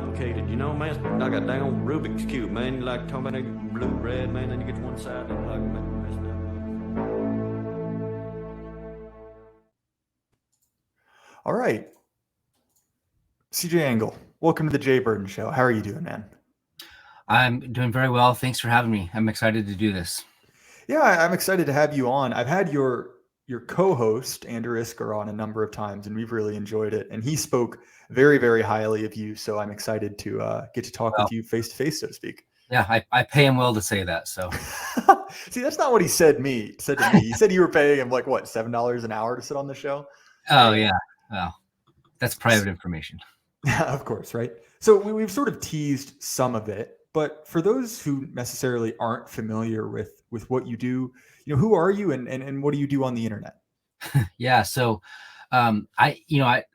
complicated, you know, man. Like a dang Rubik's Cube, man. You like talking about blue, red, man, then you get to one side and like messed up. All right. CJ Engel, welcome to the Jay Burden Show. How are you doing, man? I'm doing very well. Thanks for having me. I'm excited to do this. Yeah, I'm excited to have you on. I've had your co-host, Andrew Isker, on a number of times, and we've really enjoyed it. And he spoke very, very highly of you, so I'm excited to get to talk with you face-to-face, so to speak. Yeah, I pay him well to say that, so. See, that's not what he said to me. He said you were paying him, like, what, $7 an hour to sit on the show? Oh, yeah. Well, that's private information. Of course, right? So we've sort of teased some of it, but for those who necessarily aren't familiar with what you do, you know, who are you and what do you do on the internet? Yeah, so a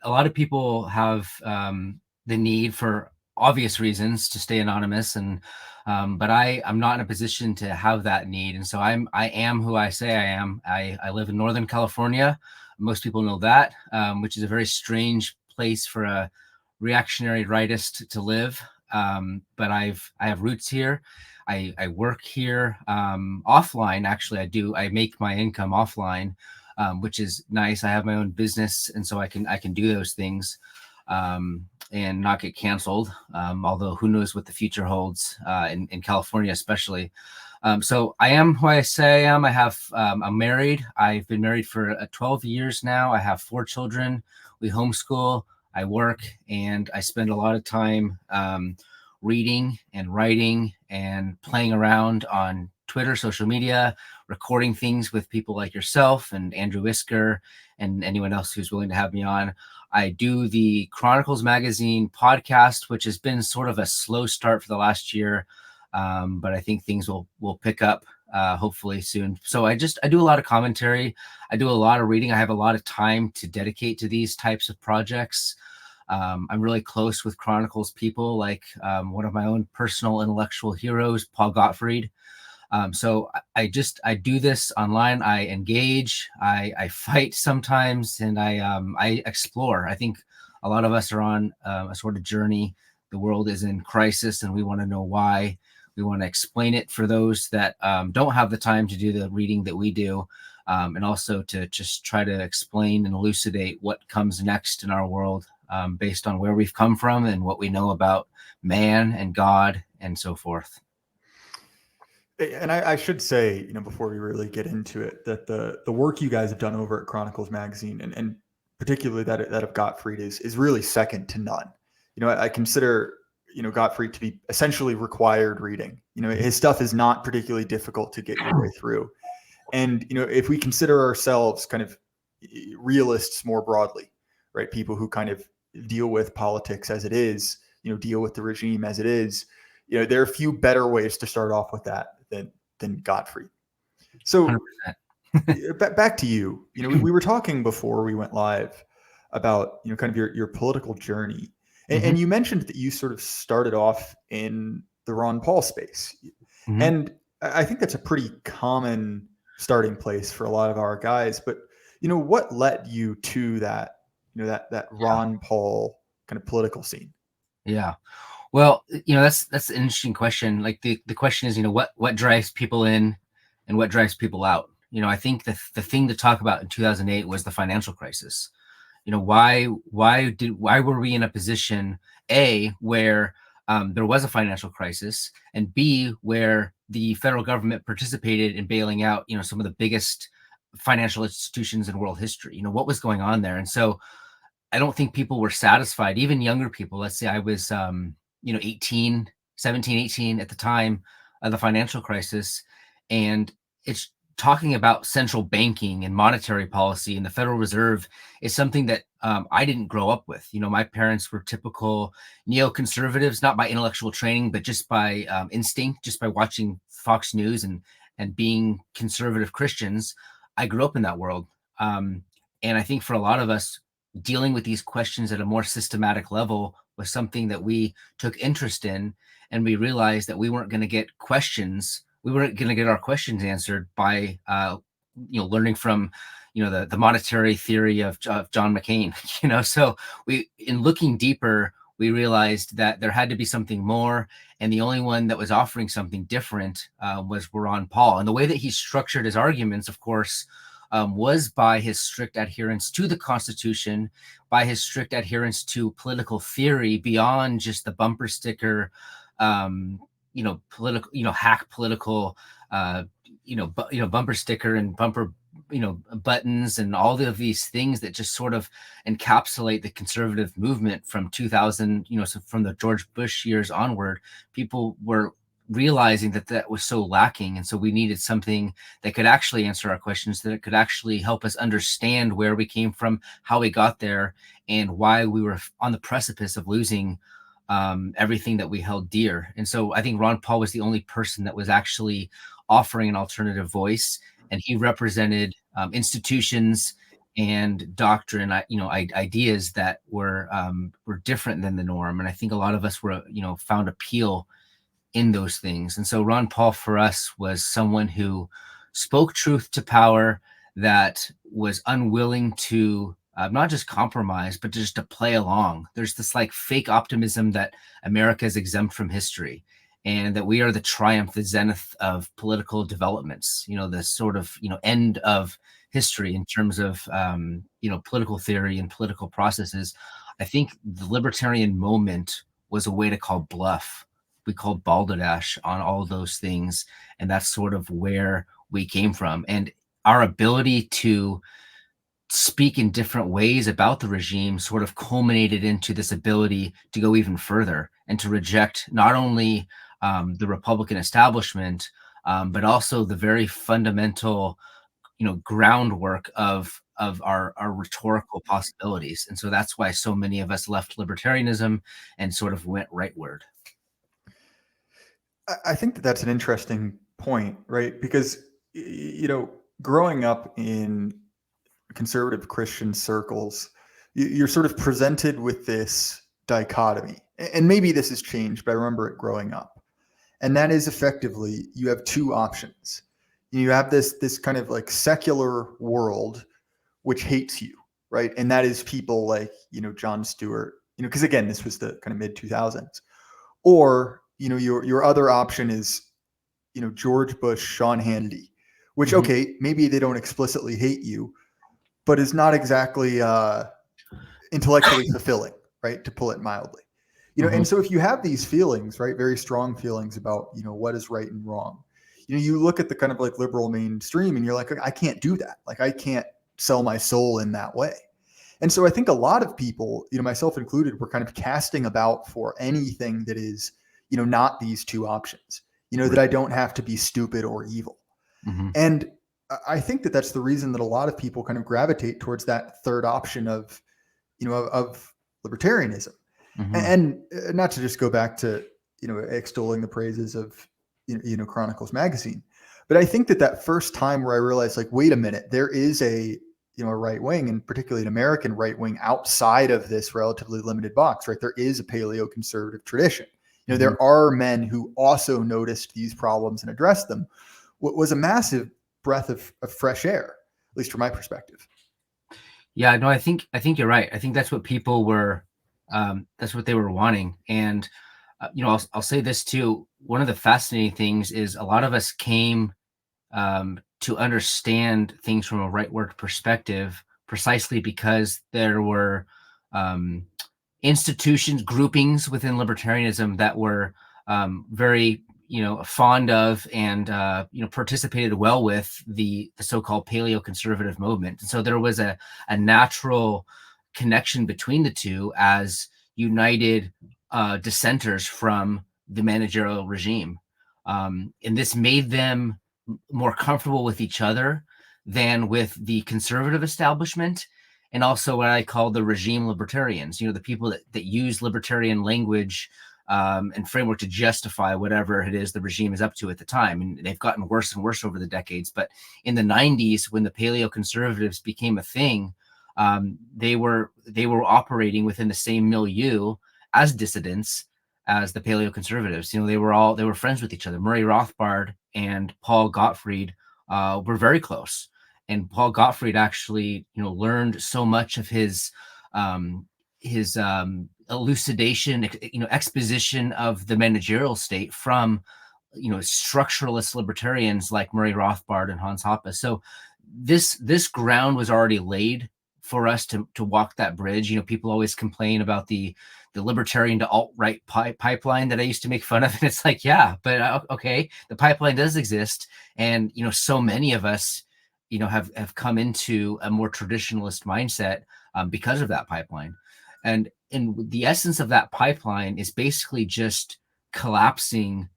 lot of people have the need for obvious reasons to stay anonymous, and but I'm not in a position to have that need, and so I am who I say I am. I live in Northern California. Most people know that, which is a very strange place for a reactionary rightist to live. But I have roots here. I work here offline. Actually, I make my income offline, which is nice. I have my own business, and so I can do those things and not get canceled. Although who knows what the future holds in California, especially. So I am who I say I am. I'm married. I've been married for 12 years now. I have 4 children. We homeschool. I work, and I spend a lot of time reading and writing and playing around on Twitter, social media, recording things with people like yourself and Andrew Isker and anyone else who's willing to have me on. I do the Chronicles magazine podcast, which has been sort of a slow start for the last year, but I think things will pick up hopefully soon. So I do a lot of commentary. I do a lot of reading. I have a lot of time to dedicate to these types of projects. I'm really close with Chronicles people, like one of my own personal intellectual heroes, Paul Gottfried. So I do this online. I engage, I fight sometimes, and I explore. I think a lot of us are on a sort of journey. The world is in crisis, and we want to know why. We want to explain it for those that don't have the time to do the reading that we do, and also to just try to explain and elucidate what comes next in our world based on where we've come from and what we know about man and God and so forth. And I should say, you know, before we really get into it, that the work you guys have done over at Chronicles Magazine and particularly that of Gottfried is really second to none. You know, I consider, you know, Gottfried to be essentially required reading. You know, his stuff is not particularly difficult to get your way through. And, you know, if we consider ourselves kind of realists more broadly, right, people who kind of deal with politics as it is, you know, deal with the regime as it is, you know, there are a few better ways to start off with that than Gottfried. So back to you. You know, we were talking before we went live about, you know, kind of your political journey. And you mentioned that you sort of started off in the Ron Paul space. And I think that's a pretty common starting place for a lot of our guys. But, you know, what led you to that, you know, that Ron Paul kind of political scene? Yeah. Well, you know, that's an interesting question. Like the question is, you know, what drives people in and what drives people out? You know, I think the thing to talk about in 2008 was the financial crisis. You know, why were we in a position, A, where there was a financial crisis, and B, where the federal government participated in bailing out, you know, some of the biggest financial institutions in world history? You know, what was going on there? And so I don't think people were satisfied, even younger people. Let's say I was, 17, 18 at the time of the financial crisis. And it's talking about central banking and monetary policy and the Federal Reserve is something that I didn't grow up with. You know, my parents were typical neoconservatives, not by intellectual training, but just by instinct, just by watching Fox News and being conservative Christians. I grew up in that world. And I think for a lot of us, dealing with these questions at a more systematic level was something that we took interest in, and we realized that we weren't going to get questions. We weren't going to get our questions answered by, learning from, the monetary theory of John McCain. You know, so in looking deeper, we realized that there had to be something more, and the only one that was offering something different was Ron Paul. And the way that he structured his arguments, of course, was by his strict adherence to the Constitution, by his strict adherence to political theory beyond just the bumper sticker, political, hack political, bumper sticker and bumper, buttons and all of these things that just sort of encapsulate the conservative movement from 2000, so from the George Bush years onward. People were realizing that was so lacking. And so we needed something that could actually answer our questions, that it could actually help us understand where we came from, how we got there, and why we were on the precipice of losing everything that we held dear. And so I think Ron Paul was the only person that was actually offering an alternative voice, and he represented institutions and doctrine, ideas that were different than the norm. And I think a lot of us were, found appeal in those things. And so Ron Paul for us was someone who spoke truth to power, that was unwilling to not just compromise, but just to play along. There's this like fake optimism that America is exempt from history, and that we are the triumph, the zenith of political developments, the sort of, end of history in terms of, political theory and political processes. I think the libertarian moment was a way to call bluff. We called balderdash on all of those things. And that's sort of where we came from. And our ability to speak in different ways about the regime sort of culminated into this ability to go even further and to reject not only the Republican establishment, but also the very fundamental, groundwork of our rhetorical possibilities. And so that's why so many of us left libertarianism and sort of went rightward. I think that that's an interesting point, right? Because, growing up in conservative Christian circles, you're sort of presented with this dichotomy. And maybe this has changed, but I remember it growing up. And that is effectively, you have two options. You have this kind of like secular world, which hates you, right? And that is people like, Jon Stewart, because again, this was the kind of mid 2000s. Or, your other option is, George Bush, Sean Hannity, which, okay, maybe they don't explicitly hate you, but is not exactly intellectually fulfilling, right? To pull it mildly. And so if you have these feelings, right, very strong feelings about, what is right and wrong, you look at the kind of like liberal mainstream and you're like, I can't do that. Like, I can't sell my soul in that way. And so I think a lot of people, myself included, were kind of casting about for anything that is, not these two options, that I don't have to be stupid or evil. And I think that that's the reason that a lot of people kind of gravitate towards that third option of, of libertarianism. And not to just go back to, extolling the praises of, Chronicles magazine, but I think that first time where I realized, like, wait a minute, there is a right wing, and particularly an American right wing, outside of this relatively limited box, right? There is a paleo-conservative tradition. There are men who also noticed these problems and addressed them. What was a massive breath of fresh air, at least from my perspective. Yeah, no, I think you're right. I think that's what people were, that's what they were wanting. And, I'll say this too. One of the fascinating things is a lot of us came to understand things from a rightward perspective precisely because there were institutions, groupings within libertarianism that were very, fond of and, participated well with the so-called paleo-conservative movement. And so there was a natural connection between the two as united dissenters from the managerial regime. And this made them more comfortable with each other than with the conservative establishment, and also what I call the regime libertarians, the people that use libertarian language and framework to justify whatever it is the regime is up to at the time. And they've gotten worse and worse over the decades. But in the 90s, when the paleo conservatives became a thing, they were operating within the same milieu as dissidents as the paleo conservatives. They were friends with each other. Murray Rothbard and Paul Gottfried were very close. And Paul Gottfried actually, learned so much of his elucidation, exposition of the managerial state from, structuralist libertarians like Murray Rothbard and Hans Hoppe. So this ground was already laid for us to walk that bridge. People always complain about the libertarian to alt-right pipeline that I used to make fun of. And it's like, yeah, but okay, the pipeline does exist. And, so many of us, have come into a more traditionalist mindset because of that pipeline. And the essence of that pipeline is basically just collapsing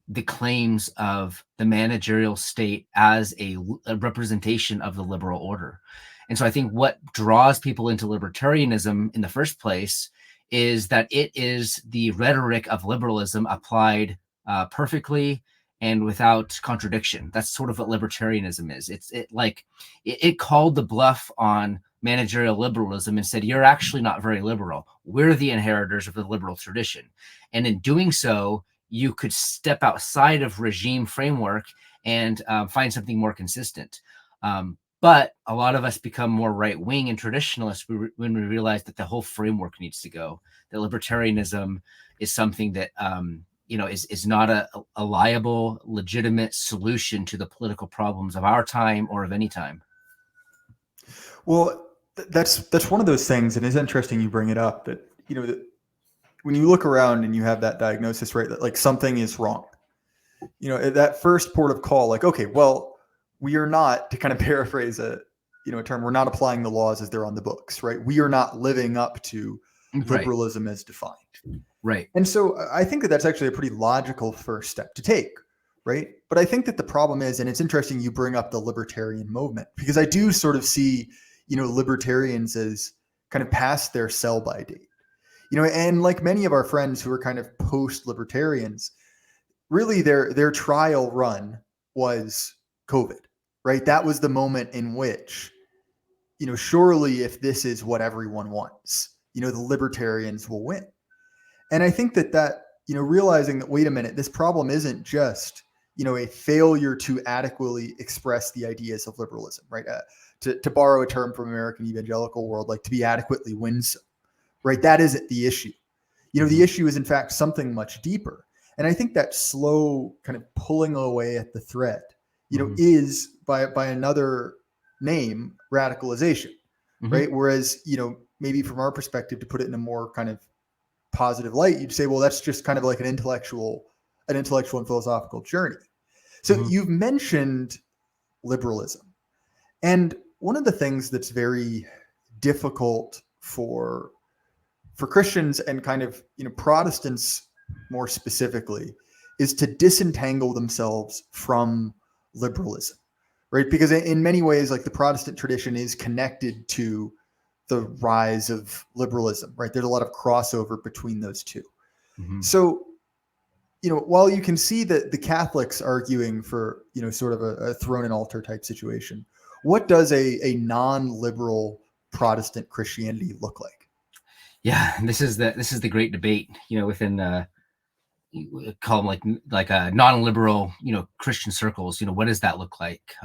the claims of the managerial state as a representation of the liberal order. And so I think what draws people into libertarianism in the first place is that it is the rhetoric of liberalism applied perfectly and without contradiction. That's sort of what libertarianism is. It called the bluff on managerial liberalism and said, you're actually not very liberal. We're the inheritors of the liberal tradition. And in doing so, you could step outside of regime framework and find something more consistent. But a lot of us become more right-wing and traditionalist when we realize that the whole framework needs to go. That libertarianism is something that is not a liable, legitimate solution to the political problems of our time or of any time. Well, that's one of those things, and it's interesting you bring it up. That that when you look around and you have that diagnosis, right, that like something is wrong. At that first port of call, like, okay, well, we are not, to kind of paraphrase a term, we're not applying the laws as they're on the books, right? We are not living up to liberalism as defined. Right. And so I think that that's actually a pretty logical first step to take, right? But I think that the problem is, and it's interesting you bring up the libertarian movement, because I do sort of see, libertarians as kind of past their sell-by date. And like many of our friends who are kind of post-libertarians, really their trial run was COVID, right? That was the moment in which, surely if this is what everyone wants, the libertarians will win. And I think that, realizing that, wait a minute, this problem isn't just, a failure to adequately express the ideas of liberalism, right? To borrow a term from American evangelical world, like to be adequately winsome, right? That isn't the issue. The issue is in fact something much deeper. And I think that slow kind of pulling away at the thread, is by another name, radicalization, right? Whereas, maybe from our perspective, to put it in a more kind of positive light, you'd say, well, that's just kind of like an intellectual and philosophical journey. So you've mentioned liberalism. And one of the things that's very difficult for Christians and kind of, Protestants more specifically, is to disentangle themselves from liberalism, right? Because in many ways, like the Protestant tradition is connected to the rise of liberalism, right? There's a lot of crossover between those two. So, while you can see that the Catholics arguing for, sort of a throne and altar type situation, what does a non-liberal Protestant Christianity look like? Yeah, this is the great debate, within call them like a non-liberal, Christian circles. What does that look like?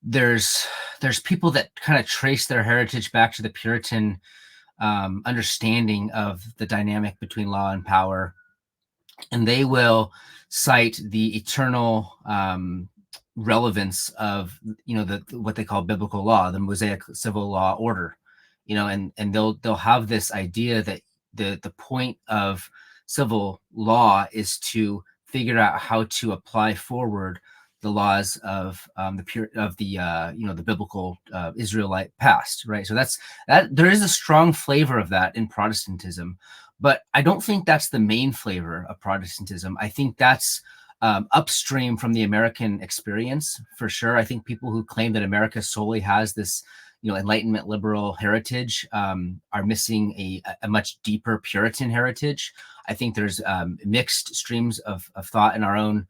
There's people that kind of trace their heritage back to the Puritan understanding of the dynamic between law and power, and they will cite the eternal relevance of what they call biblical law, the Mosaic civil law order, and they'll have this idea that the point of civil law is to figure out how to apply forward the laws of the biblical Israelite past, right? So that there is a strong flavor of that in Protestantism, but I don't think that's the main flavor of Protestantism. I think that's upstream from the American experience for sure. I think people who claim that America solely has this Enlightenment liberal heritage are missing a much deeper Puritan heritage. I think there's mixed streams of thought in our own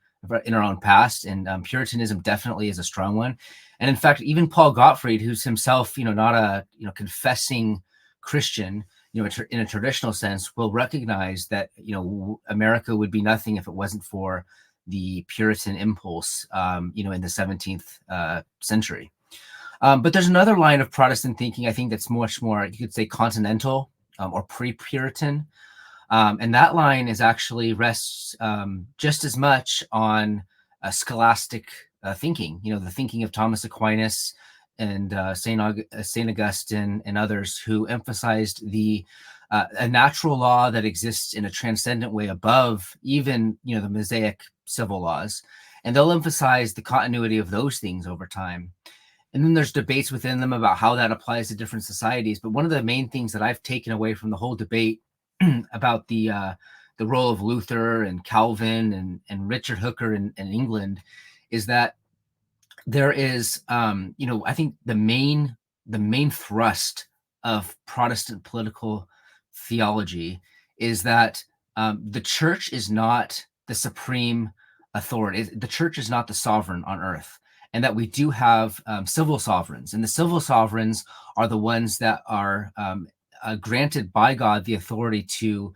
past, and Puritanism definitely is a strong one. And in fact, even Paul Gottfried, who's himself not a confessing Christian, in a traditional sense, will recognize that America would be nothing if it wasn't for the Puritan impulse in the 17th century. But there's another line of Protestant thinking, I think, that's much more, you could say, continental, or pre-Puritan. And that line is actually rests just as much on scholastic thinking, the thinking of Thomas Aquinas and Saint Augustine and others, who emphasized a natural law that exists in a transcendent way above even the Mosaic civil laws, and they'll emphasize the continuity of those things over time. And then there's debates within them about how that applies to different societies. But one of the main things that I've taken away from the whole debate about the role of Luther and Calvin and Richard Hooker in England is that there is, I think the main thrust of Protestant political theology is that the church is not the supreme authority. The church is not the sovereign on earth, and that we do have civil sovereigns, and the civil sovereigns are the ones that are granted by God the authority to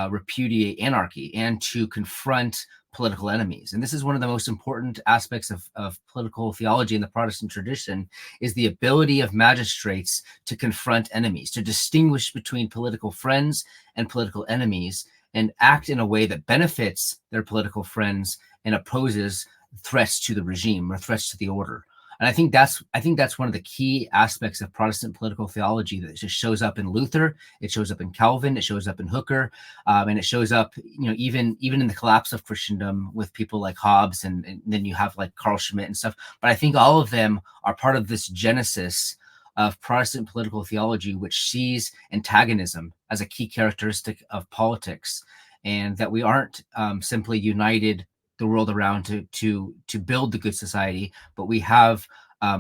repudiate anarchy and to confront political enemies. And this is one of the most important aspects of political theology in the Protestant tradition, is the ability of magistrates to confront enemies, to distinguish between political friends and political enemies, and act in a way that benefits their political friends and opposes threats to the regime or threats to the order. And I think that's one of the key aspects of Protestant political theology that just shows up in Luther, it shows up in Calvin, it shows up in Hooker, and it shows up, even in the collapse of Christendom with people like Hobbes, and then you have like Carl Schmitt and stuff. But I think all of them are part of this genesis of Protestant political theology, which sees antagonism as a key characteristic of politics, and that we aren't simply united the world around to build the good society, but we have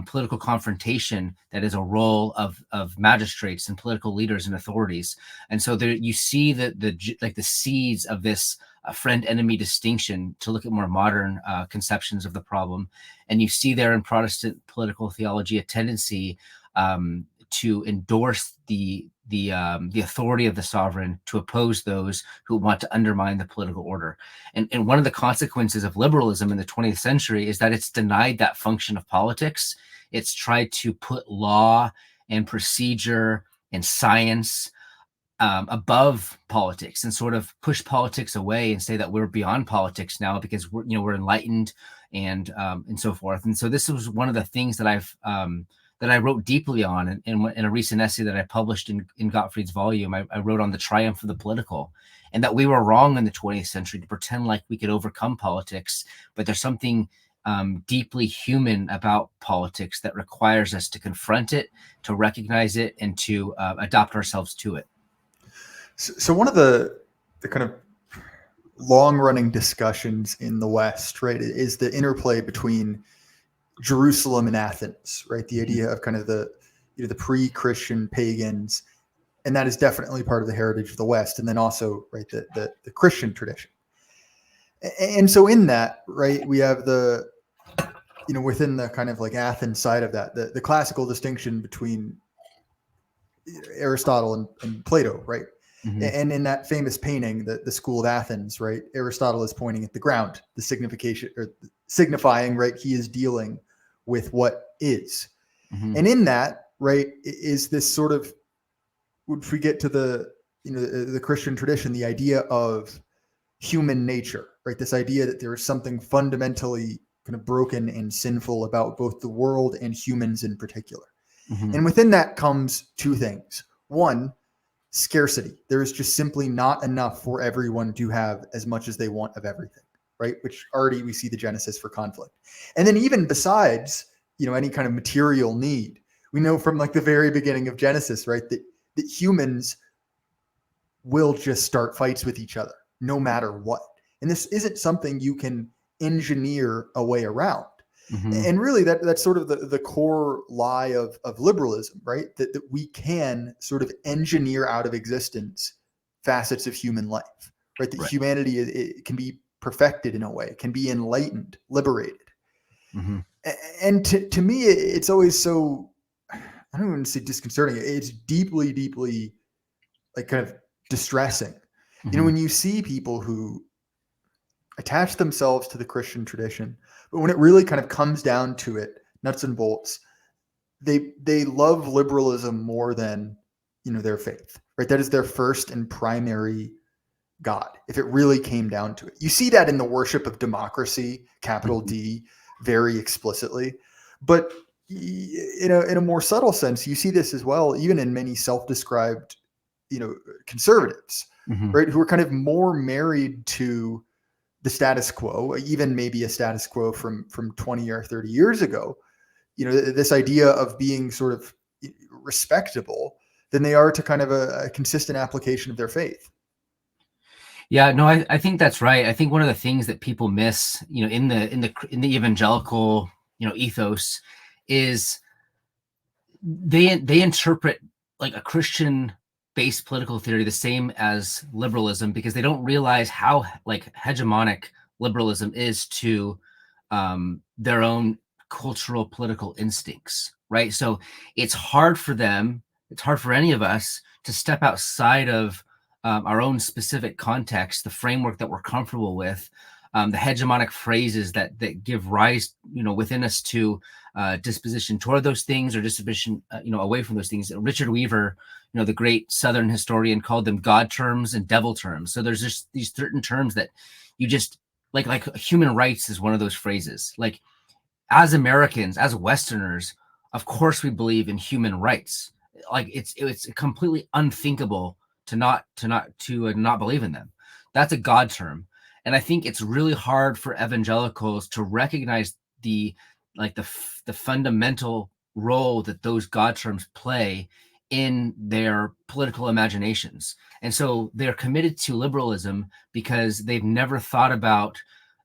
political confrontation that is a role of magistrates and political leaders and authorities. And so there you see the seeds of this friend-enemy distinction, to look at more modern conceptions of the problem. And you see there in Protestant political theology a tendency to endorse the authority of the sovereign, to oppose those who want to undermine the political order. And one of the consequences of liberalism in the 20th century is that it's denied that function of politics. It's tried to put law and procedure and science above politics, and sort of push politics away and say that we're beyond politics now because we're enlightened and so forth. And so this was one of the things that I wrote deeply on in a recent essay that I published in Gottfried's volume. I wrote on the triumph of the political, and that we were wrong in the 20th century to pretend like we could overcome politics, but there's something deeply human about politics that requires us to confront it, to recognize it, and to adapt ourselves to it. So one of the kind of long-running discussions in the West, right, is the interplay between Jerusalem and Athens, right? The idea of kind of the pre-Christian pagans, and that is definitely part of the heritage of the West, and then also, right, the Christian tradition. And so in that, right, we have within the kind of like Athens side of that, the classical distinction between Aristotle and Plato, right? Mm-hmm. And in that famous painting, the School of Athens, right, Aristotle is pointing at the ground, the signification or signifying, right, he is dealing with what is. Mm-hmm. And in that, right, is this sort of, if we get to the Christian tradition, the idea of human nature, right? This idea that there is something fundamentally kind of broken and sinful about both the world and humans in particular. Mm-hmm. And within that comes two things. One, scarcity. There is just simply not enough for everyone to have as much as they want of everything, right? Which already we see the genesis for conflict. And then even besides, any kind of material need, we know from like the very beginning of Genesis, right, that humans will just start fights with each other no matter what. And this isn't something you can engineer a way around. Mm-hmm. And really that's sort of the core lie of liberalism, right? That we can sort of engineer out of existence facets of human life, right? That humanity it can be perfected in a way, can be enlightened, liberated. Mm-hmm. And to me, it's always so, I don't even say disconcerting. It's deeply, deeply like kind of distressing. Mm-hmm. When you see people who attach themselves to the Christian tradition, but when it really kind of comes down to it, nuts and bolts, they love liberalism more than their faith, right? That is their first and primary God, if it really came down to it. You see that in the worship of democracy, capital D, very explicitly. But in a more subtle sense, you see this as well, even in many self-described, conservatives, right, who are kind of more married to the status quo, even maybe a status quo from 20 or 30 years ago, this idea of being sort of respectable, than they are to kind of a consistent application of their faith. Yeah, no, I think that's right. I think one of the things that people miss, in the evangelical, ethos, is they interpret like a Christian-based political theory the same as liberalism, because they don't realize how like hegemonic liberalism is to their own cultural political instincts, right? So it's hard for them, it's hard for any of us to step outside of our own specific context, the framework that we're comfortable with, the hegemonic phrases that give rise, within us to disposition toward those things, or disposition, away from those things. Richard Weaver, the great Southern historian, called them God terms and devil terms. So there's just these certain terms that you just like human rights is one of those phrases. Like, as Americans, as Westerners, of course we believe in human rights. Like it's completely unthinkable to not believe in them. That's a God term. And I think it's really hard for evangelicals to recognize the fundamental role that those God terms play in their political imaginations. And so they're committed to liberalism because they've never thought about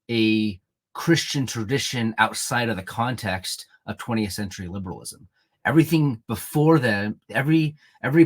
a Christian tradition outside of the context of 20th century liberalism. Everything before them, every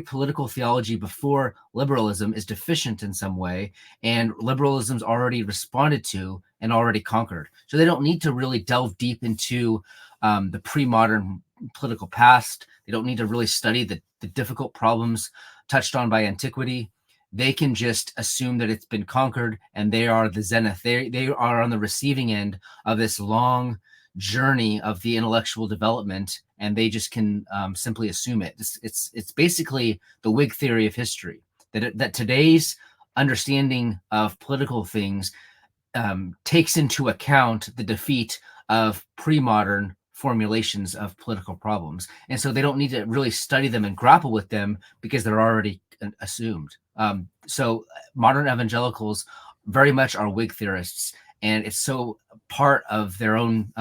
political theology before liberalism is deficient in some way, and liberalism's already responded to and already conquered. So they don't need to really delve deep into the pre-modern political past. They don't need to really study the difficult problems touched on by antiquity. They can just assume that it's been conquered, and they are the zenith. They are on the receiving end of this long journey of the intellectual development, and they just can simply assume it. It's basically the Whig theory of history, that today's understanding of political things takes into account the defeat of pre-modern formulations of political problems. And so they don't need to really study them and grapple with them because they're already assumed. So modern evangelicals very much are Whig theorists, and it's so part of their own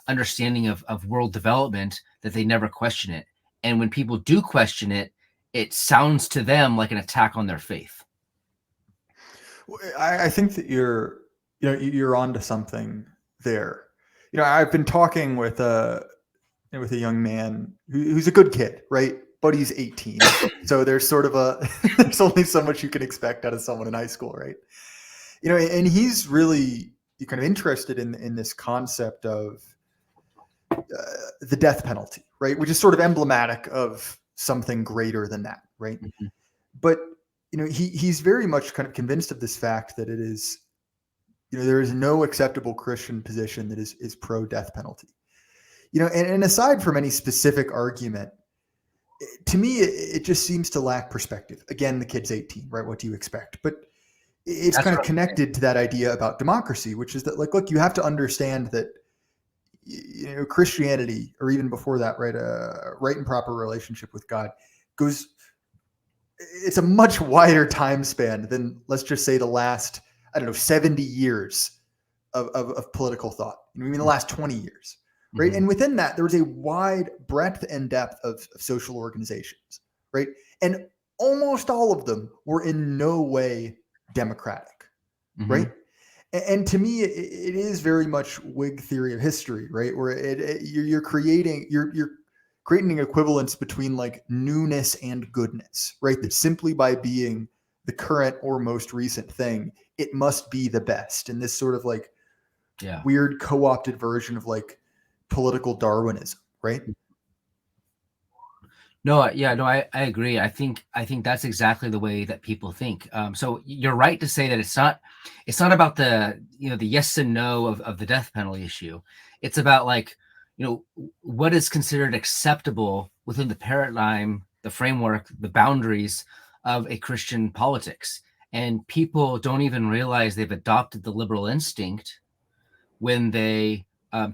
understanding of world development that they never question it. And when people do question it, it sounds to them like an attack on their faith. I think that you're onto something there. I've been talking with a young man who's a good kid, right? But he's 18. So there's sort of there's only so much you can expect out of someone in high school, right? And he's really kind of interested in this concept of the death penalty, right? Which is sort of emblematic of something greater than that, right? Mm-hmm. But, he's very much kind of convinced of this fact that it is, there is no acceptable Christian position that is pro-death penalty. And aside from any specific argument, to me, it just seems to lack perspective. Again, the kid's 18, right? What do you expect? But it's kind of connected to that idea about democracy, which is that, like, look, you have to understand that, Christianity, or even before that, right, a right and proper relationship with God it's a much wider time span than, let's just say, the last, 70 years of political thought. The last 20 years. Right. Mm-hmm. And within that, there was a wide breadth and depth of social organizations. Right. And almost all of them were in no way democratic. Mm-hmm. Right. And to me, it is very much Whig theory of history. Right. Where you're creating an equivalence between like newness and goodness. Right. That simply by being the current or most recent thing, it must be the best. And this sort of like weird co-opted version of like political Darwinism, right? I agree. I think that's exactly the way that people think. So you're right to say that it's not about the yes and no of the death penalty issue. It's about like, what is considered acceptable within the paradigm the framework, the boundaries of a Christian politics. And people don't even realize they've adopted the liberal instinct when they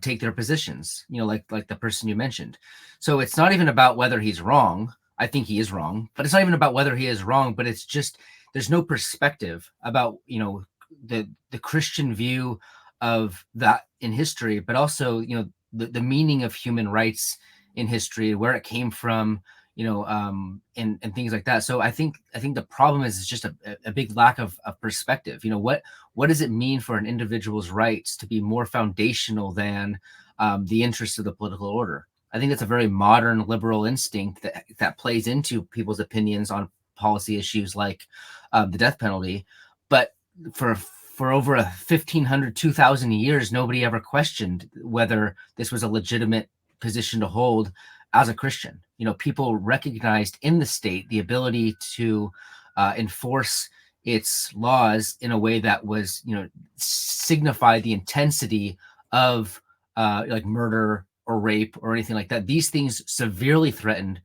take their positions, like the person you mentioned. So it's not even about whether he's wrong. I think he is wrong, but it's not even about whether he is wrong, but it's just, there's no perspective about, the Christian view of that in history, but also, the meaning of human rights in history, where it came from, and things like that. So I think the problem is just a big lack of perspective. What does it mean for an individual's rights to be more foundational than the interests of the political order? I think it's a very modern liberal instinct that plays into people's opinions on policy issues like the death penalty. But for over 1,500, 2,000 years, nobody ever questioned whether this was a legitimate position to hold as a Christian. People recognized in the state the ability to enforce its laws in a way that was, signify the intensity of like murder or rape or anything like that. These things severely threatened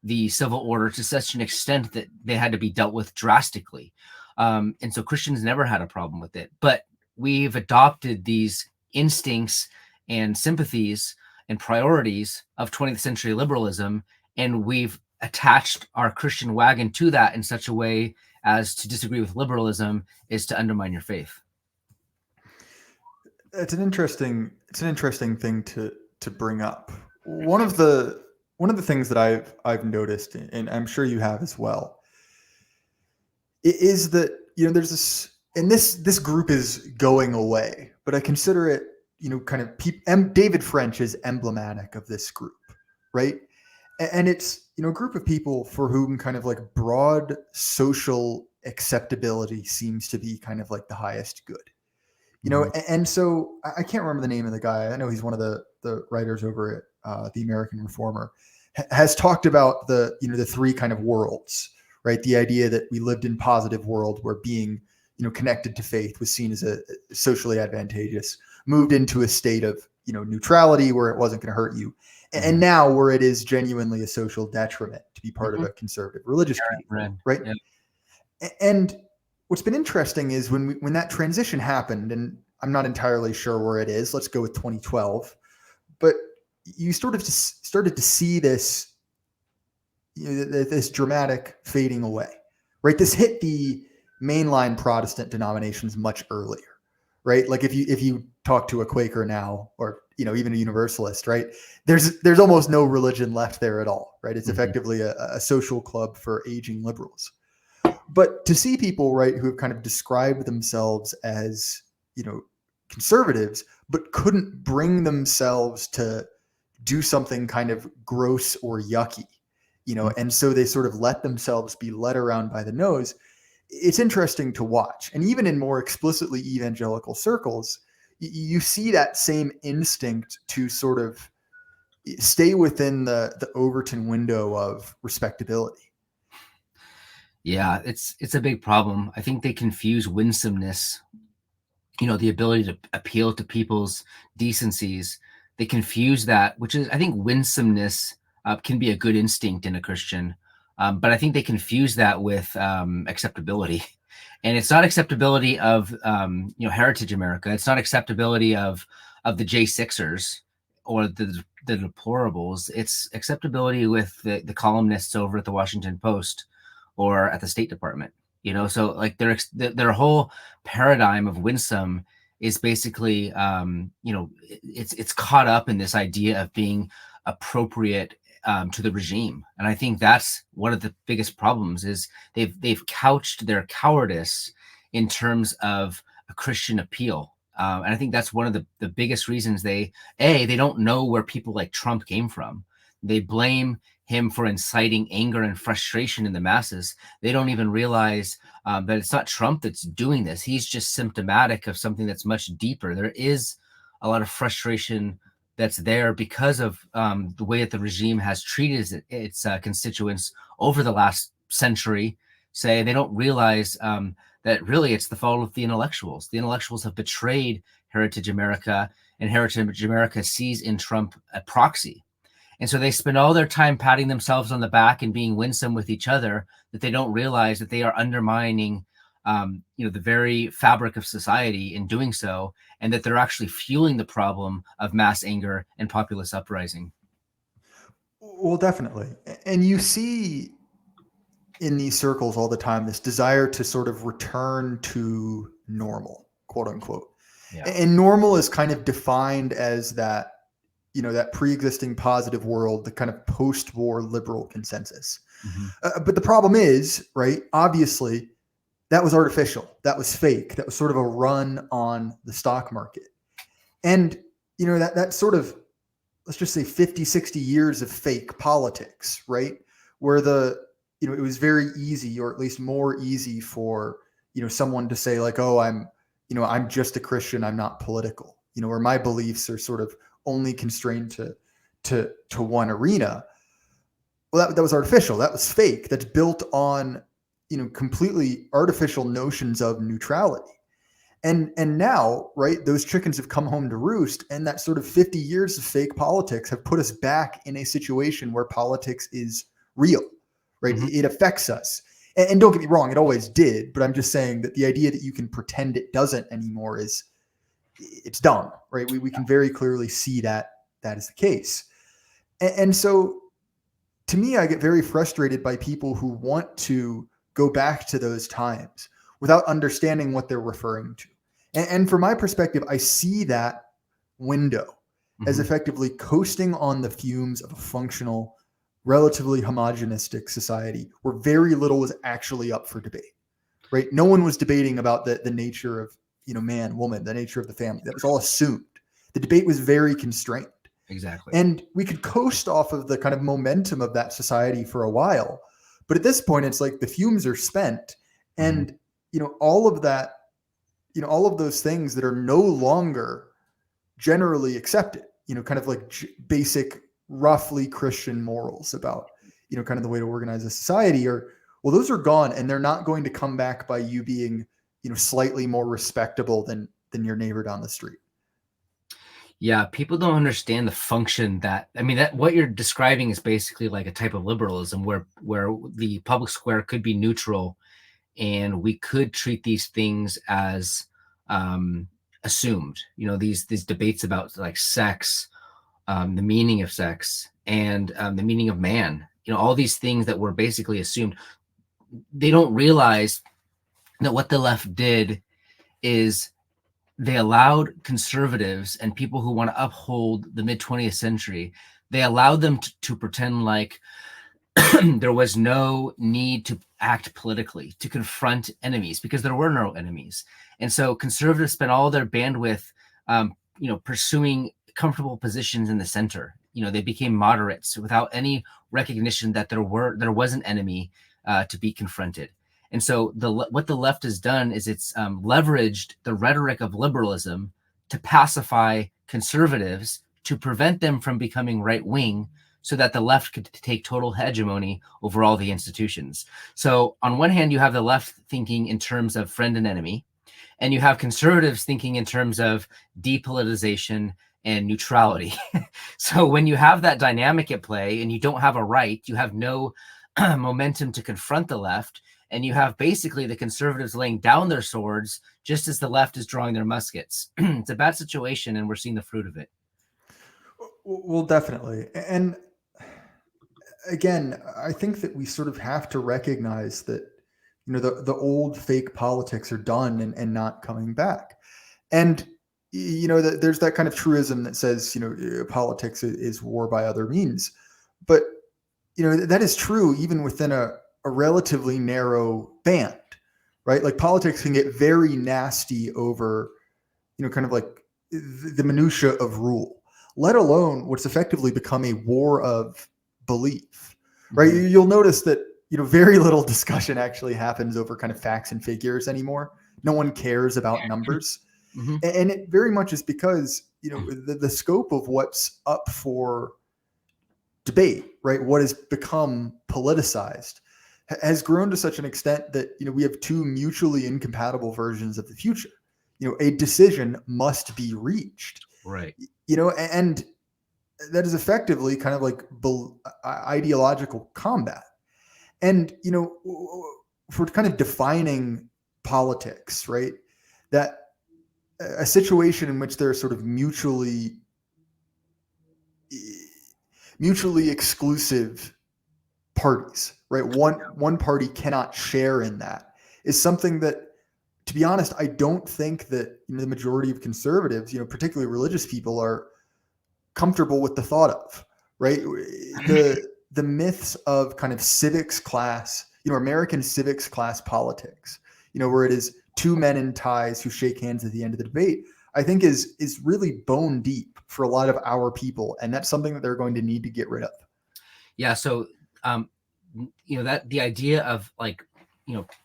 the civil order to such an extent that they had to be dealt with drastically. And so Christians never had a problem with it. But we've adopted these instincts and sympathies and priorities of 20th century liberalism, and we've attached our Christian wagon to that in such a way as to disagree with liberalism is to undermine your faith. It's an interesting thing to bring up. One of the things that I've noticed, and I'm sure you have as well, is that there's this, and this group is going away, but I consider it kind of David French is emblematic of this group, right? And it's a group of people for whom kind of like broad social acceptability seems to be kind of like the highest good. And so I can't remember the name of the guy. I know he's one of the writers over at the American Reformer, has talked about the three kind of worlds, right? The idea that we lived in positive world where being connected to faith was seen as a socially advantageous, moved into a state of neutrality where it wasn't going to hurt you, and now where it is genuinely a social detriment to be part of a conservative religious community, right? Yeah. And what's been interesting is when that transition happened, and I'm not entirely sure where it is, let's go with 2012, but you sort of started to see this this dramatic fading away, right? This hit the mainline Protestant denominations much earlier, right? Like if you talk to a Quaker now, or even a Universalist, right? There's almost no religion left there at all, right? It's effectively a social club for aging liberals. But to see people, right, who have kind of described themselves as conservatives, but couldn't bring themselves to do something kind of gross or yucky, and so they sort of let themselves be led around by the nose. It's interesting to watch. And even in more explicitly evangelical circles, you see that same instinct to sort of stay within the Overton window of respectability. Yeah, it's a big problem. I think they confuse winsomeness, the ability to appeal to people's decencies. They confuse that, which is, I think winsomeness can be a good instinct in a Christian. But I think they confuse that with acceptability. And it's not acceptability of Heritage America. It's not acceptability of the J6ers or the deplorables. It's acceptability with the columnists over at the Washington Post or at the State Department. So like their whole paradigm of winsome is basically it's caught up in this idea of being appropriate to the regime. And I think that's one of the biggest problems is they've couched their cowardice in terms of a Christian appeal. And I think that's one of the biggest reasons they don't know where people like Trump came from. They blame him for inciting anger and frustration in the masses. They don't even realize that it's not Trump that's doing this. He's just symptomatic of something that's much deeper. There is a lot of frustration that's there because of the way that the regime has treated its constituents over the last century. They don't realize that really it's the fault of the intellectuals. The intellectuals have betrayed Heritage America, and Heritage America sees in Trump a proxy. And so they spend all their time patting themselves on the back and being winsome with each other, that they don't realize that they are undermining, the very fabric of society in doing so, and that they're actually fueling the problem of mass anger and populist uprising. Well, definitely. And you see in these circles all the time this desire to sort of return to normal, quote unquote. Yeah. And normal is kind of defined as that, that pre-existing positive world, the kind of post-war liberal consensus. But the problem is, right, obviously, that was artificial. That was fake. That was sort of a run on the stock market. And, that sort of, let's just say 50, 60 years of fake politics, right? Where it was very easy, or at least more easy for, someone to say like, oh, I'm just a Christian. I'm not political, or my beliefs are sort of only constrained to one arena. Well, that was artificial. That was fake. That's built on, completely artificial notions of neutrality. And now, right, those chickens have come home to roost, and that sort of 50 years of fake politics have put us back in a situation where politics is real, right? It affects us. And don't get me wrong, it always did, but I'm just saying that the idea that you can pretend it doesn't anymore it's dumb, right? We can very clearly see that is the case. And so to me, I get very frustrated by people who want to go back to those times without understanding what they're referring to. And from my perspective, I see that window as effectively coasting on the fumes of a functional, relatively homogenistic society where very little was actually up for debate, right? No one was debating about the nature of, man, woman, the nature of the family. That was all assumed. The debate was very constrained. Exactly. And we could coast off of the kind of momentum of that society for a while. But at this point, it's like the fumes are spent, and, all of that, all of those things that are no longer generally accepted, kind of like basic, roughly Christian morals about, kind of the way to organize a society those are gone, and they're not going to come back by you being, slightly more respectable than your neighbor down the street. Yeah, people don't understand the function that what you're describing is basically like a type of liberalism where the public square could be neutral, and we could treat these things as assumed. These debates about like sex, the meaning of sex, and the meaning of man. All these things that were basically assumed. They don't realize that what the left did is they allowed conservatives and people who want to uphold the mid-20th century, they allowed them to pretend like there was no need to act politically, to confront enemies, because there were no enemies. And so conservatives spent all their bandwidth, pursuing comfortable positions in the center. They became moderates without any recognition that there was an enemy to be confronted. And so what the left has done is it's leveraged the rhetoric of liberalism to pacify conservatives, to prevent them from becoming right-wing, so that the left could take total hegemony over all the institutions. So on one hand, you have the left thinking in terms of friend and enemy, and you have conservatives thinking in terms of depolitization and neutrality. So when you have that dynamic at play and you don't have a right, you have no momentum to confront the left, and you have basically the conservatives laying down their swords just as the left is drawing their muskets. It's a bad situation, and we're seeing the fruit of it. Well, definitely. And again, I think that we sort of have to recognize that, the old fake politics are done and not coming back. And, there's that kind of truism that says, politics is war by other means. But, that is true even within a relatively narrow band, right? Like politics can get very nasty over, kind of like the minutia of rule, let alone what's effectively become a war of belief, right? You'll notice that, very little discussion actually happens over kind of facts and figures anymore. No one cares about numbers. And it very much is because, the scope of what's up for debate, right? What has become politicized has grown to such an extent that, we have two mutually incompatible versions of the future. A decision must be reached. Right. And that is effectively kind of like ideological combat. And, if we're kind of defining politics, right, that a situation in which there are sort of mutually exclusive parties, right? One party cannot share in that is something that, to be honest, I don't think that the majority of conservatives, particularly religious people, are comfortable with the thought of, right? The myths of kind of civics class, American civics class politics, where it is two men in ties who shake hands at the end of the debate, I think is really bone deep for a lot of our people. And that's something that they're going to need to get rid of. Yeah. So, that the idea of like,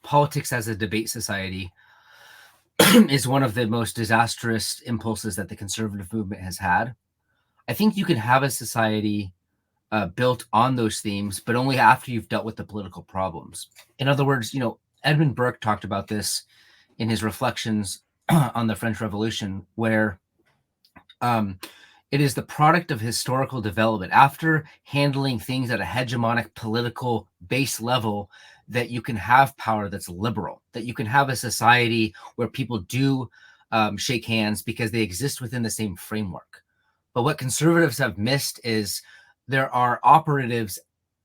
politics as a debate society is one of the most disastrous impulses that the conservative movement has had. I think you can have a society built on those themes, but only after you've dealt with the political problems. In other words, Edmund Burke talked about this in his reflections on the French Revolution, where it is the product of historical development after handling things at a hegemonic political base level that you can have power that's liberal, that you can have a society where people do shake hands because they exist within the same framework. But what conservatives have missed is there are operatives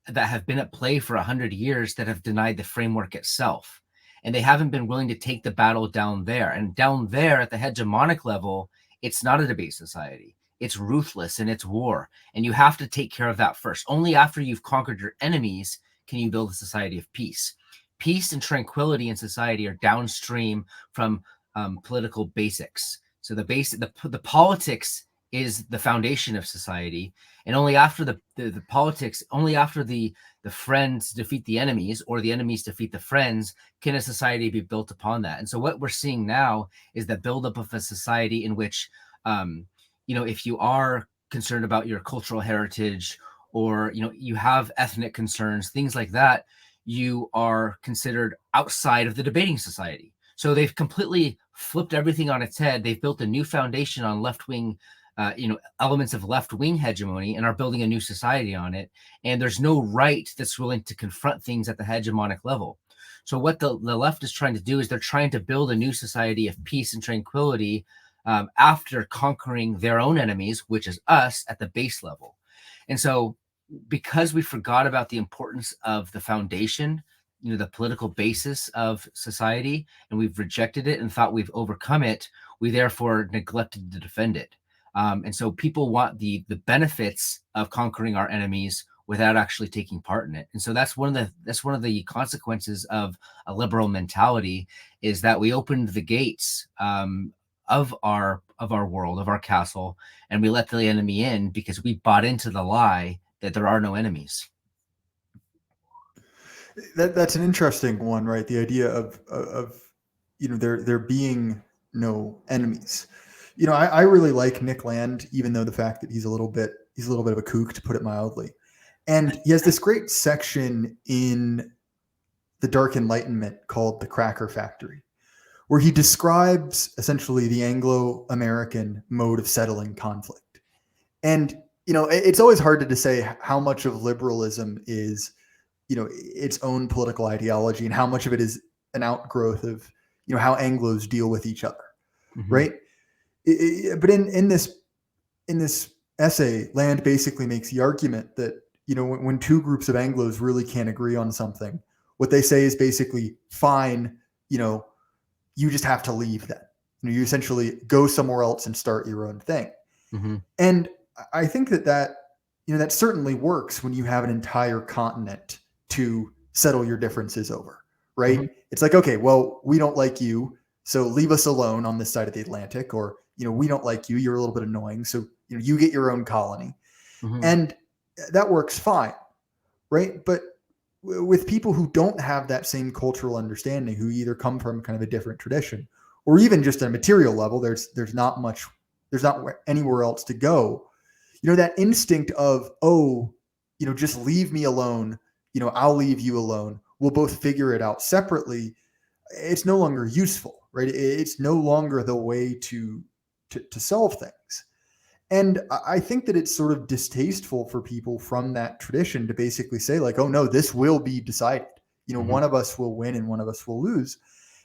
that have been at play for 100 years that have denied the framework itself. And they haven't been willing to take the battle down there. And down there at the hegemonic level, it's not a debate society. It's ruthless and it's war. And you have to take care of that first. Only after you've conquered your enemies can you build a society of peace. Peace and tranquility in society are downstream from political basics. So the politics is the foundation of society, and only after the politics, only after the friends defeat the enemies or the enemies defeat the friends, can a society be built upon that. And so what we're seeing now is the buildup of a society in which, if you are concerned about your cultural heritage, or you have ethnic concerns, things like that, you are considered outside of the debating society. So they've completely flipped everything on its head. They've built a new foundation on left-wing elements of left-wing hegemony and are building a new society on it. And there's no right that's willing to confront things at the hegemonic level. So what the left is trying to do is they're trying to build a new society of peace and tranquility after conquering their own enemies, which is us, at the base level. And so because we forgot about the importance of the foundation, the political basis of society, and we've rejected it and thought we've overcome it, we therefore neglected to defend it. And so people want the benefits of conquering our enemies without actually taking part in it. And so that's one of the consequences of a liberal mentality, is that we opened the gates of our world, of our castle, and we let the enemy in because we bought into the lie that there are no enemies. That's an interesting one, right? The idea of there being no enemies. I really like Nick Land, even though the fact that he's a little bit of a kook, to put it mildly. And he has this great section in The Dark Enlightenment called The Cracker Factory, where he describes essentially the Anglo-American mode of settling conflict. And, it's always hard to say how much of liberalism is, its own political ideology and how much of it is an outgrowth of, how Anglos deal with each other. Mm-hmm. Right. But in this essay, Land basically makes the argument that, when two groups of Anglos really can't agree on something, what they say is basically, fine, you just have to leave then. You essentially go somewhere else and start your own thing. Mm-hmm. And I think that certainly works when you have an entire continent to settle your differences over, right? Mm-hmm. It's like, okay, well, we don't like you, so leave us alone on this side of the Atlantic, or, we don't like you, you're a little bit annoying, so you get your own colony. Mm-hmm. And that works fine, right? But with people who don't have that same cultural understanding, who either come from kind of a different tradition, or even just at a material level, there's not anywhere else to go. That instinct of, just leave me alone, I'll leave you alone, we'll both figure it out separately. It's no longer useful, right? It's no longer the way to solve things. And I think that it's sort of distasteful for people from that tradition to basically say like, oh no, this will be decided. One of us will win and one of us will lose.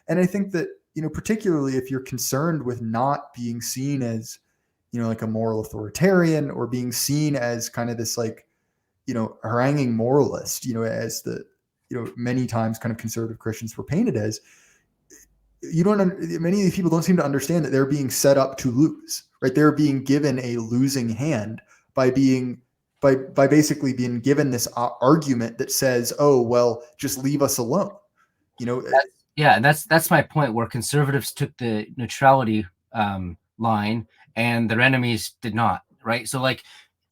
And I think that, particularly if you're concerned with not being seen as, like a moral authoritarian, or being seen as kind of this like, haranguing moralist, as the, many times kind of conservative Christians were painted as, many of these people don't seem to understand that they're being set up to lose, right? They're being given a losing hand by basically being given this argument that says, oh, well, just leave us alone. Yeah, that's my point, where conservatives took the neutrality line and their enemies did not, right? So like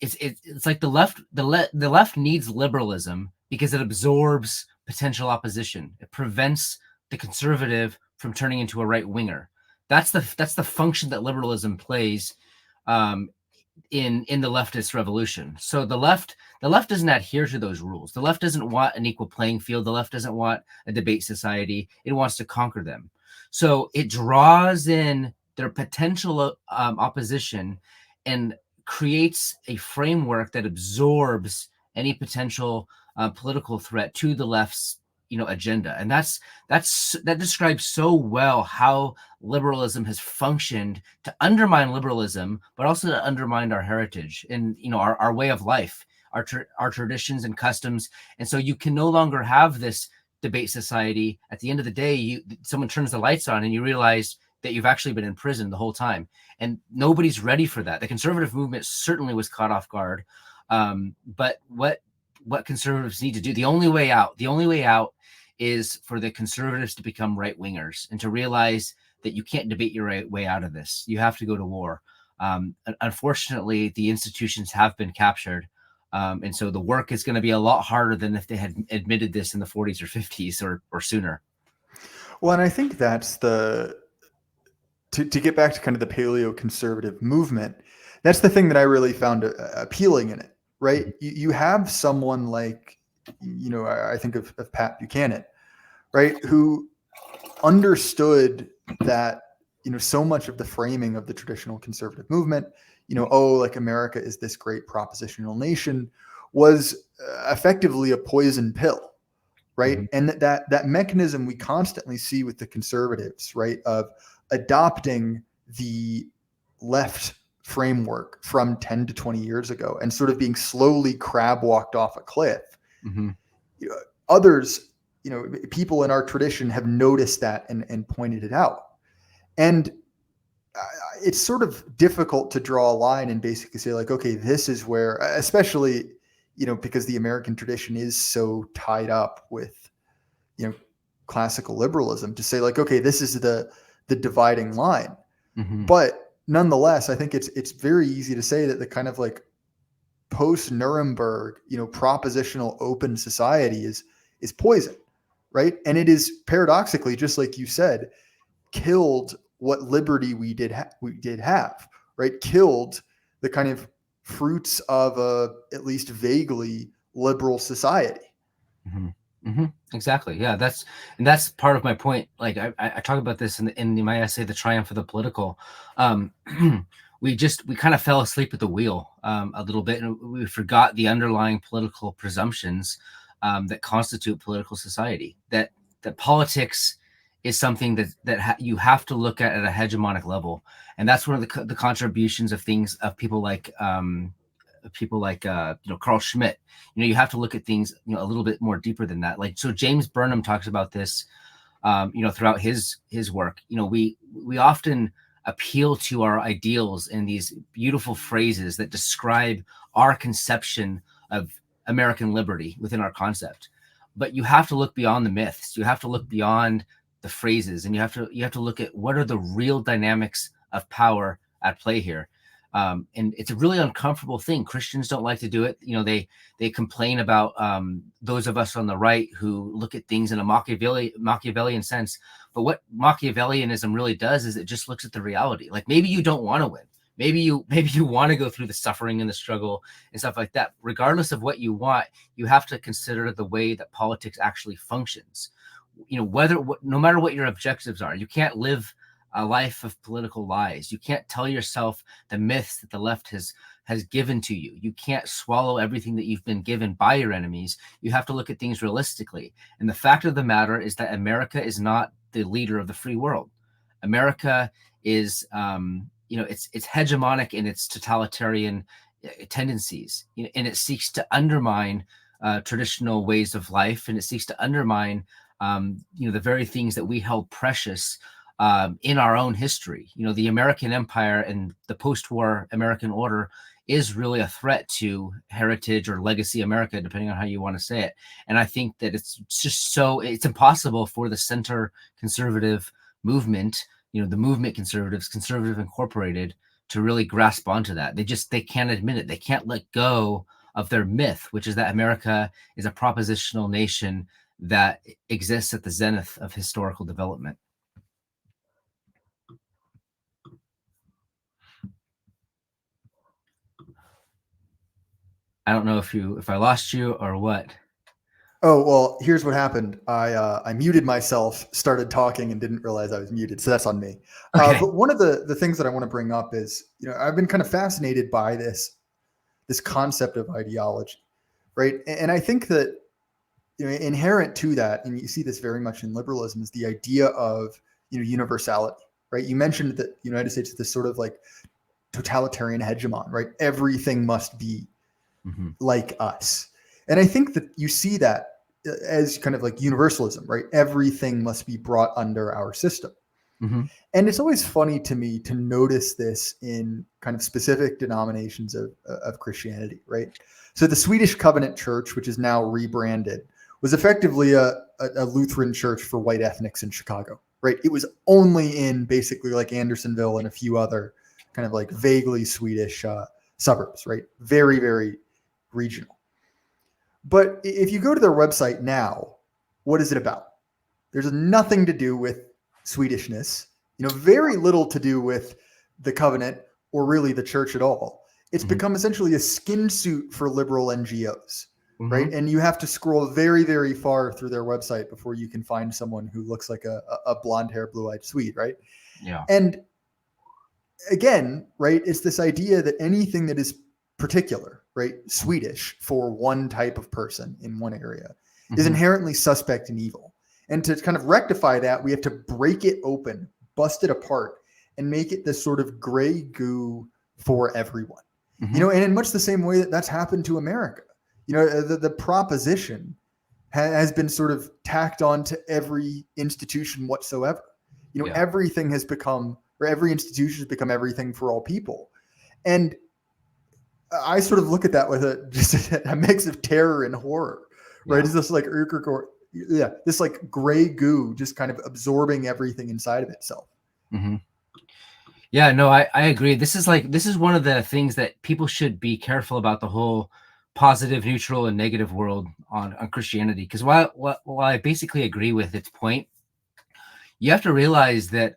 it's like the left needs liberalism because it absorbs potential opposition. It prevents the conservative from turning into a right winger. That's the function that liberalism plays in the leftist revolution. So the left doesn't adhere to those rules. The left doesn't want an equal playing field. The left doesn't want a debate society. It wants to conquer them. So it draws in their potential opposition and creates a framework that absorbs any potential political threat to the left's agenda. And that describes so well how liberalism has functioned to undermine liberalism, but also to undermine our heritage and our way of life, our traditions and customs. And so you can no longer have this debate society. At the end of the day, someone turns the lights on and you realize that you've actually been in prison the whole time, and nobody's ready for that. The conservative movement certainly was caught off guard. But what conservatives need to do, the only way out is for the conservatives to become right wingers and to realize that you can't debate your way out of this. You have to go to war. Unfortunately, the institutions have been captured. And so the work is going to be a lot harder than if they had admitted this in the 40s or 50s or sooner. Well, and I think that's to get back to kind of the paleo-conservative movement, that's the thing that I really found appealing in it, right? You have someone like, I think of Pat Buchanan, right, who understood that, so much of the framing of the traditional conservative movement, like America is this great propositional nation, was effectively a poison pill, right? Mm-hmm. And that mechanism we constantly see with the conservatives, right, of adopting the left framework from 10 to 20 years ago and sort of being slowly crab walked off a cliff. Mm-hmm. Others, people in our tradition have noticed that and pointed it out. And it's sort of difficult to draw a line and basically say like, okay, this is where, especially, because the American tradition is so tied up with, classical liberalism, to say like, okay, this is the dividing line. Mm-hmm. But nonetheless, I think it's very easy to say that the kind of like post-Nuremberg, propositional open society is poison, right? And it is paradoxically, just like you said, killed what liberty we did have, right? Killed the kind of fruits of a at least vaguely liberal society. Mm-hmm. Mm-hmm. Exactly. Yeah, that's part of my point. Like I talk about this in my essay, The Triumph of the Political. We kind of fell asleep at the wheel a little bit, and we forgot the underlying political presumptions that constitute political society. That politics is something that you have to look at a hegemonic level, and that's one of the contributions of people like Carl Schmitt. You have to look at things a little bit more deeper than that. Like, so James Burnham talks about this throughout his work. We often appeal to our ideals in these beautiful phrases that describe our conception of American liberty within our concept, but you have to look beyond the myths. You have to look beyond the phrases, and you have to look at what are the real dynamics of power at play here. And it's a really uncomfortable thing. Christians don't like to do it. They complain about those of us on the right who look at things in a Machiavellian sense. But what Machiavellianism really does is it just looks at the reality. Like, maybe you don't want to win. Maybe you want to go through the suffering and the struggle and stuff like that. Regardless of what you want, you have to consider the way that politics actually functions. No matter what your objectives are, you can't live a life of political lies. You can't tell yourself the myths that the left has given to you. You can't swallow everything that you've been given by your enemies. You have to look at things realistically. And the fact of the matter is that America is not the leader of the free world. America is, it's hegemonic in its totalitarian tendencies, and it seeks to undermine traditional ways of life, and it seeks to undermine, the very things that we held precious in our own history. The American empire and the post-war American order is really a threat to heritage or legacy America, depending on how you want to say it. And I think that it's it's impossible for the center conservative movement, the movement conservatives, Conservative Incorporated, to really grasp onto that. They can't admit it. They can't let go of their myth, which is that America is a propositional nation that exists at the zenith of historical development. I don't know if I lost you or what. Oh, well, here's what happened. I muted myself, started talking, and didn't realize I was muted. So that's on me. Okay. But one of the things that I want to bring up is, I've been kind of fascinated by this concept of ideology, right? And I think that, inherent to that, and you see this very much in liberalism, is the idea of, universality, right? You mentioned that the United States is this sort of like totalitarian hegemon, right? Everything must be like us. And I think that you see that as kind of like universalism, right? Everything must be brought under our system. And it's always funny to me to notice this in kind of specific denominations of Christianity, right? So the Swedish Covenant Church, which is now rebranded, was effectively a Lutheran church for white ethnics in Chicago, right? It was only in basically like Andersonville and a few other kind of like vaguely Swedish suburbs, right? Very, very regional. But if you go to their website now, what is it about? There's nothing to do with Swedishness, very little to do with the covenant or really the church at all. It's become essentially a skin suit for liberal NGOs, right? And you have to scroll very, very far through their website before you can find someone who looks like a blonde hair, blue-eyed Swede, right? Yeah. And again, right, it's this idea that anything that is particular, right, Swedish for one type of person in one area is inherently suspect and evil. And to kind of rectify that, we have to break it open, bust it apart, and make it this sort of gray goo for everyone. And in much the same way that's happened to America. The proposition has been sort of tacked on to every institution whatsoever. Everything has become, or every institution has become everything for all people. And I sort of look at that with just a mix of terror and horror, right? It's this like this like gray goo just kind of absorbing everything inside of itself. Yeah, no, I agree. This is one of the things that people should be careful about, the whole positive, neutral, and negative world on Christianity. Because while I basically agree with its point, you have to realize that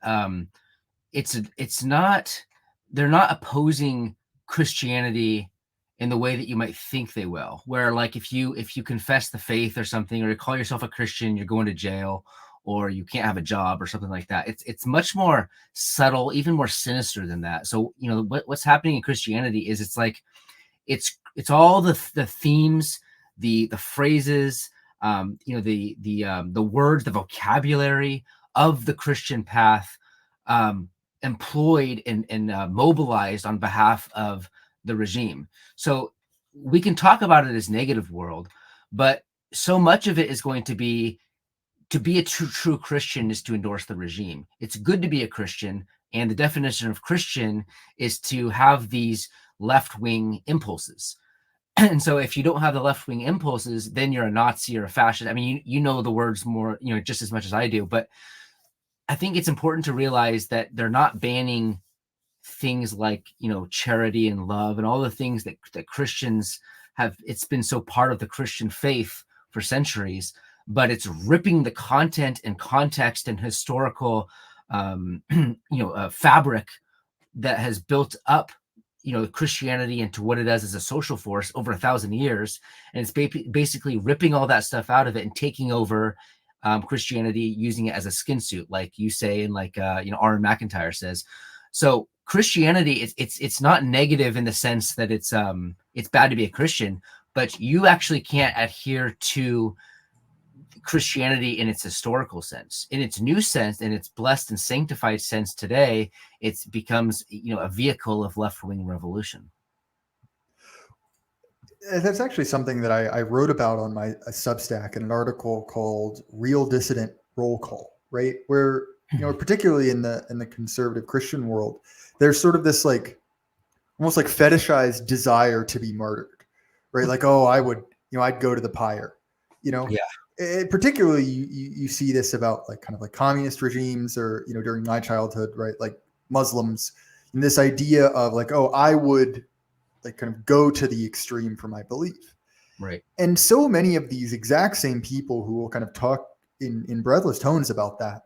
they're not opposing Christianity in the way that you might think they will, where like if you confess the faith or something, or you call yourself a Christian, you're going to jail, or you can't have a job or something like that. It's much more subtle, even more sinister than that. So what's happening in Christianity is it's all the themes, the phrases, the words, the vocabulary of the Christian path, employed and mobilized on behalf of the regime. So we can talk about it as negative world, but so much of it is going to be a true Christian is to endorse the regime. It's good to be a Christian, and the definition of Christian is to have these left-wing impulses. And so if you don't have the left-wing impulses, then you're a Nazi or a fascist. I mean, you know the words more, just as much as I do, but I think it's important to realize that they're not banning things like, charity and love and all the things that Christians have. It's been so part of the Christian faith for centuries, but it's ripping the content and context and historical, fabric that has built up, Christianity into what it is as a social force over 1,000 years. And it's basically ripping all that stuff out of it and taking over Christianity, using it as a skin suit, like you say, and like Aaron McIntyre says. So Christianity, it's not negative in the sense that it's bad to be a Christian, but you actually can't adhere to Christianity in its historical sense. In its new sense, in its blessed and sanctified sense today, it becomes a vehicle of left-wing revolution. That's actually something that I wrote about on my Substack in an article called "Real Dissident Roll Call," right? Where particularly in the conservative Christian world, there's sort of this like almost like fetishized desire to be murdered, right? Like, oh, I'd go to the pyre, Yeah. Particularly, you see this about like kind of like communist regimes, or during my childhood, right? Like Muslims, and this idea of like, oh, I would like kind of go to the extreme for my belief, right? And so many of these exact same people who will kind of talk in breathless tones about that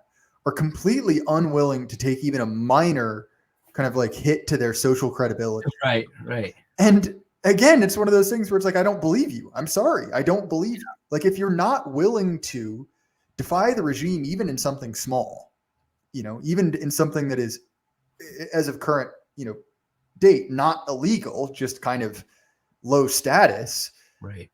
are completely unwilling to take even a minor kind of like hit to their social credibility. Right. And again, it's one of those things where it's like, I don't believe you. I'm sorry. I don't believe you. Like, if you're not willing to defy the regime, even in something small, even in something that is, as of current, date, not illegal, just kind of low status, right?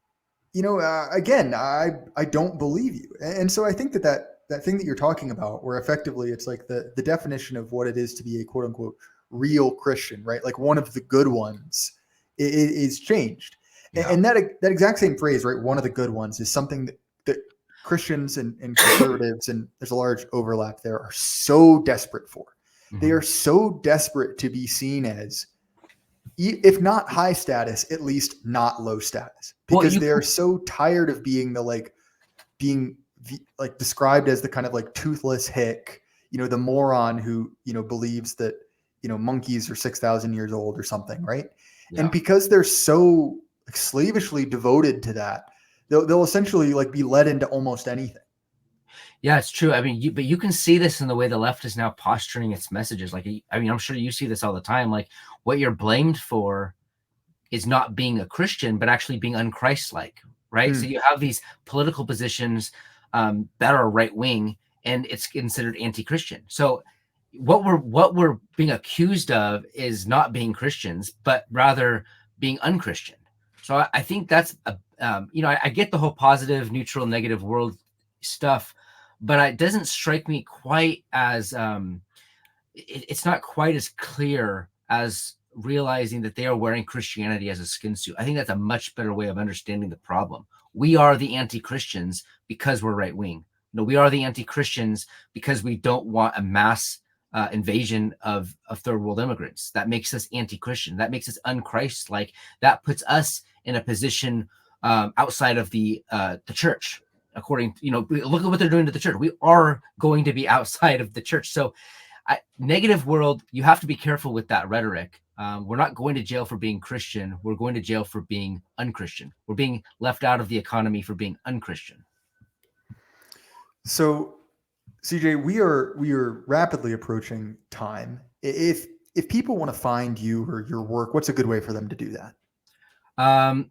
Again, I don't believe you. And so I think that thing that you're talking about, where effectively it's like the definition of what it is to be a quote unquote real Christian, right? Like one of the good ones is changed. Yeah. And that exact same phrase, right? One of the good ones is something that Christians and conservatives, and there's a large overlap there, are so desperate for. Mm-hmm. They are so desperate to be seen as, if not high status, at least not low status, because they are so tired of being described as the kind of like toothless hick, the moron who, believes that, monkeys are 6,000 years old or something. Right. Yeah. And because they're so slavishly devoted to that, they'll essentially like be led into almost anything. Yeah, it's true. I mean, but you can see this in the way the left is now posturing its messages. Like, I mean, I'm sure you see this all the time. Like, what you're blamed for is not being a Christian, but actually being un-Christ-like, right? So you have these political positions that are right wing, and it's considered anti-Christian. So what we're being accused of is not being Christians, but rather being unchristian. So I think that's I get the whole positive, neutral, negative world stuff, but it doesn't strike me quite as it's not quite as clear as realizing that they are wearing Christianity as a skin suit. I think that's a much better way of understanding the problem. We are the anti-Christians because we're right wing. No, we are the anti-Christians because we don't want a mass invasion of third world immigrants. That makes us anti-Christian. That makes us un-Christ-like. That puts us in a position outside of the church. According, look at what they're doing to the church. We are going to be outside of the church. So, negative world, you have to be careful with that rhetoric. We're not going to jail for being Christian. We're going to jail for being unchristian. We're being left out of the economy for being unchristian. So, CJ, we are rapidly approaching time. If people want to find you or your work, what's a good way for them to do that?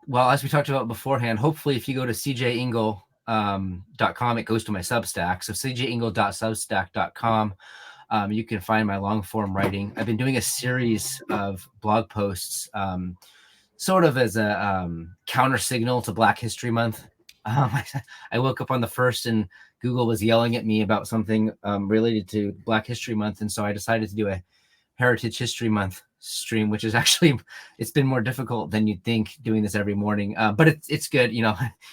Well, as we talked about beforehand, hopefully if you go to cjengel.com, it goes to my Substack. So cjengel.substack.com. You can find my long form writing. I've been doing a series of blog posts, sort of as a counter signal to Black History Month. I woke up on the 1st and Google was yelling at me about something related to Black History Month. And so I decided to do a Heritage History Month stream, which is actually, it's been more difficult than you'd think doing this every morning. But it's good.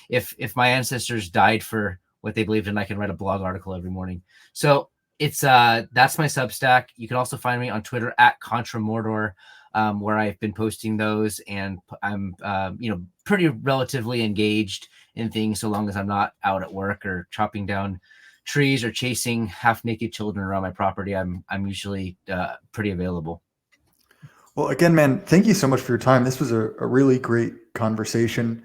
If my ancestors died for what they believed in, I can write a blog article every morning. So it's that's my Substack. You can also find me on Twitter at ContraMordor, where I've been posting those, and I'm pretty relatively engaged in things so long as I'm not out at work or chopping down trees or chasing half-naked children around my property. I'm usually pretty available. Well, again, man, thank you so much for your time. This was a really great conversation.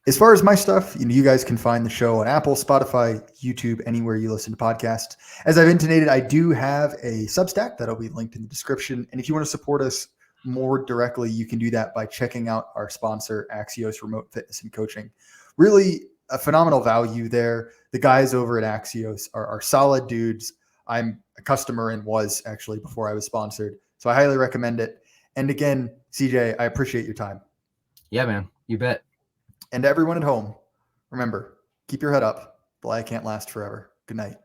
As far as my stuff, you guys can find the show on Apple, Spotify, YouTube, anywhere you listen to podcasts. As I've intimated, I do have a Substack that'll be linked in the description. And if you want to support us more directly, you can do that by checking out our sponsor, Axios Remote Fitness and Coaching. Really, a phenomenal value there. The guys over at Axios are solid dudes. I'm a customer and was actually before I was sponsored. So I highly recommend it. And again, CJ, I appreciate your time. Yeah, man, you bet. And to everyone at home, remember, keep your head up. The lie can't last forever. Good night.